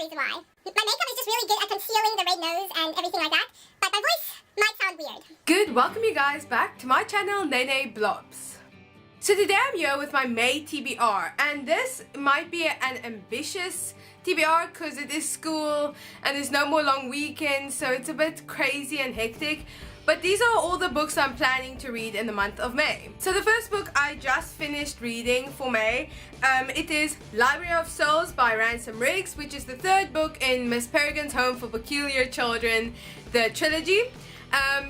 reason why. My makeup is just really good at concealing the red nose and everything like that, but my voice might sound weird. Good, welcome you guys back to my channel, Nene Blobs. So today I'm here with my May TBR, and this might be an ambitious TBR because it is school and there's no more long weekends, so it's a bit crazy and hectic. But these are all the books I'm planning to read in the month of May. So the first book I just finished reading for May, it is Library of Souls by Ransom Riggs, which is the third book in Miss Peregrine's Home for Peculiar Children, the trilogy.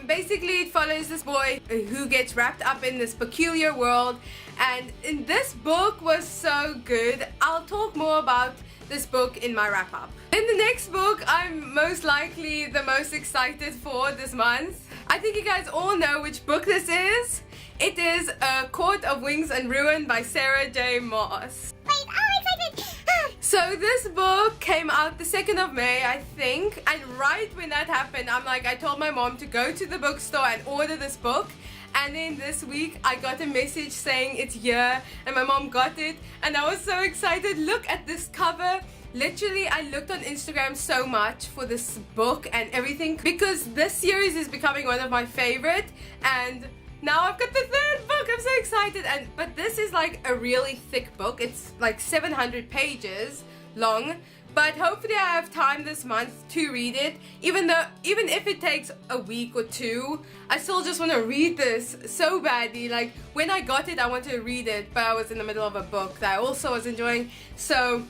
Basically it follows this boy who gets wrapped up in this peculiar world, and in this book was so good. I'll talk more about this book in my wrap up. In the next book I'm most likely the most excited for this month. I think you guys all know which book this is. It is A Court of Wings and Ruin by Sarah J. Maas. Wait, I'm excited! So this book came out the 2nd of May, I think, and right when that happened, I told my mom to go to the bookstore and order this book. And then this week I got a message saying it's here, and my mom got it, and I was so excited. Look at this cover. Literally, I looked on Instagram so much for this book and everything because this series is becoming one of my favorite, and now I've got the third book. I'm so excited. But this is like a really thick book. It's like 700 pages long, but hopefully I have time this month to read it. Even if it takes a week or two, I still just want to read this so badly. Like when I got it, I wanted to read it, but I was in the middle of a book that I also was enjoying. So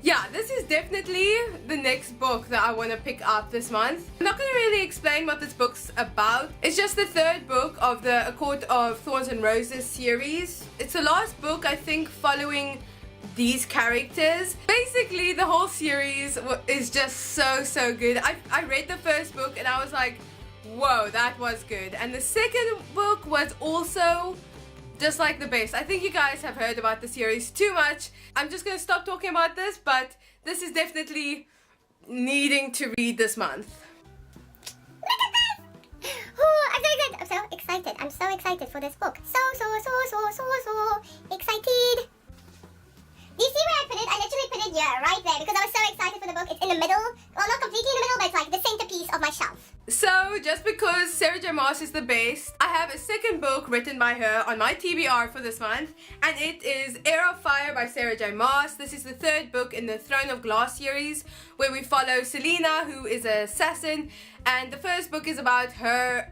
yeah, this is definitely the next book that I want to pick up this month. I'm not going to really explain what this book's about. It's just the third book of the A Court of Thorns and Roses series. It's the last book, I think, following these characters. Basically, the whole series is just so good. I read the first book and I was like, whoa, that was good. And the second book was also just like the best. I think you guys have heard about the series too much. I'm just gonna stop talking about this, but this is definitely needing to read this month. Look at this! Oh, I'm so excited. I'm so excited for this book. So excited. Do you see where I put it? I literally put it here, right there, because I was so excited for the book. It's in the middle. Well, not completely in the middle, but it's like the centerpiece of my shelf. So, just because Sarah J. Maas is the best, I have a second book written by her on my TBR for this month, and it is Heir of Fire by Sarah J. Maas. This is the third book in the Throne of Glass series, where we follow Selena, who is an assassin, and the first book is about her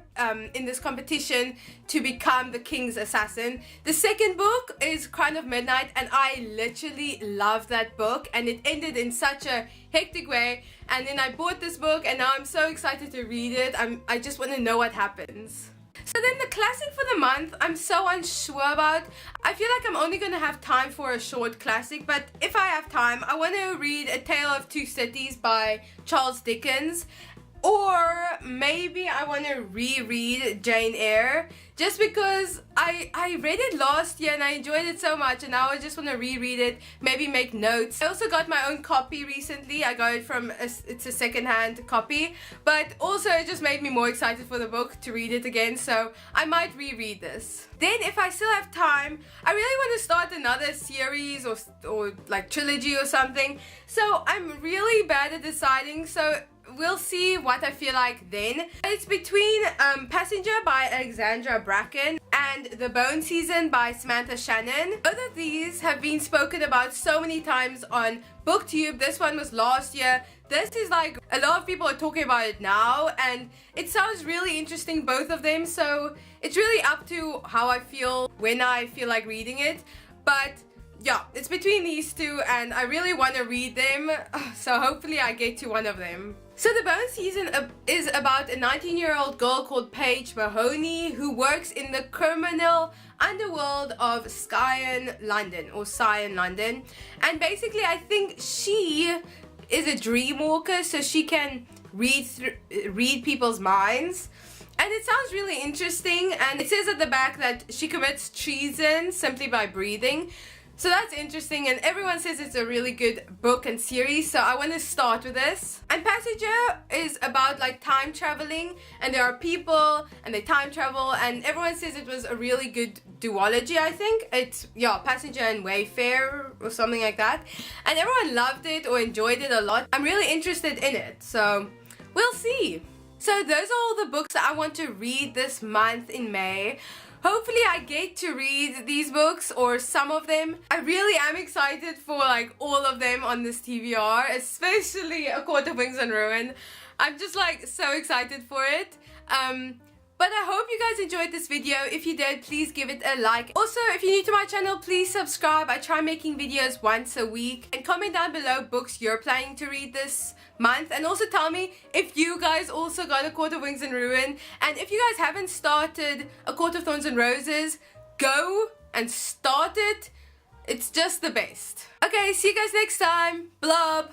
in this competition to become the king's assassin. The second book is Crown of Midnight, and I literally love that book, and it ended in such a hectic way. And then I bought this book, and now I'm so excited to read it. I just want to know what happens. So then the classic for the month, I'm so unsure about. I feel like I'm only going to have time for a short classic, but if I have time, I want to read A Tale of Two Cities by Charles Dickens. Or maybe I want to reread Jane Eyre, just because I read it last year and I enjoyed it so much, and now I just want to reread it, maybe make notes. I also got my own copy recently. I got it from, it's a second-hand copy, but also it just made me more excited for the book to read it again, so I might reread this. Then if I still have time, I really want to start another series or like trilogy or something, so I'm really bad at deciding, so we'll see what I feel like then. It's between Passenger by Alexandra Bracken and The Bone Season by Samantha Shannon. Both of these have been spoken about so many times on BookTube. This one was last year. This is like, a lot of people are talking about it now, and it sounds really interesting, both of them, so it's really up to how I feel when I feel like reading it. But yeah, it's between these two and I really want to read them, so hopefully I get to one of them. So The Bone Season is about a 19-year-old girl called Paige Mahoney who works in the criminal underworld of Scion, London. And basically I think she is a dream walker, so she can read people's minds. And it sounds really interesting, and it says at the back that she commits treason simply by breathing. So that's interesting, and everyone says it's a really good book and series, so I want to start with this. And Passenger is about like time traveling, and there are people and they time travel, and everyone says it was a really good duology. I think it's, yeah, Passenger and Wayfarer or something like that, and everyone loved it or enjoyed it a lot. I'm really interested in it, so we'll see. So those are all the books that I want to read this month in May. Hopefully I get to read these books or some of them. I really am excited for like all of them on this TBR, especially A Court of Wings and Ruin. I'm just like so excited for it. But I hope you guys enjoyed this video. If you did, please give it a like. Also, if you're new to my channel, please subscribe. I try making videos once a week. And comment down below books you're planning to read this month. And also tell me if you guys also got A Court of Wings and Ruin. And if you guys haven't started A Court of Thorns and Roses, go and start it. It's just the best. Okay, see you guys next time. Blub.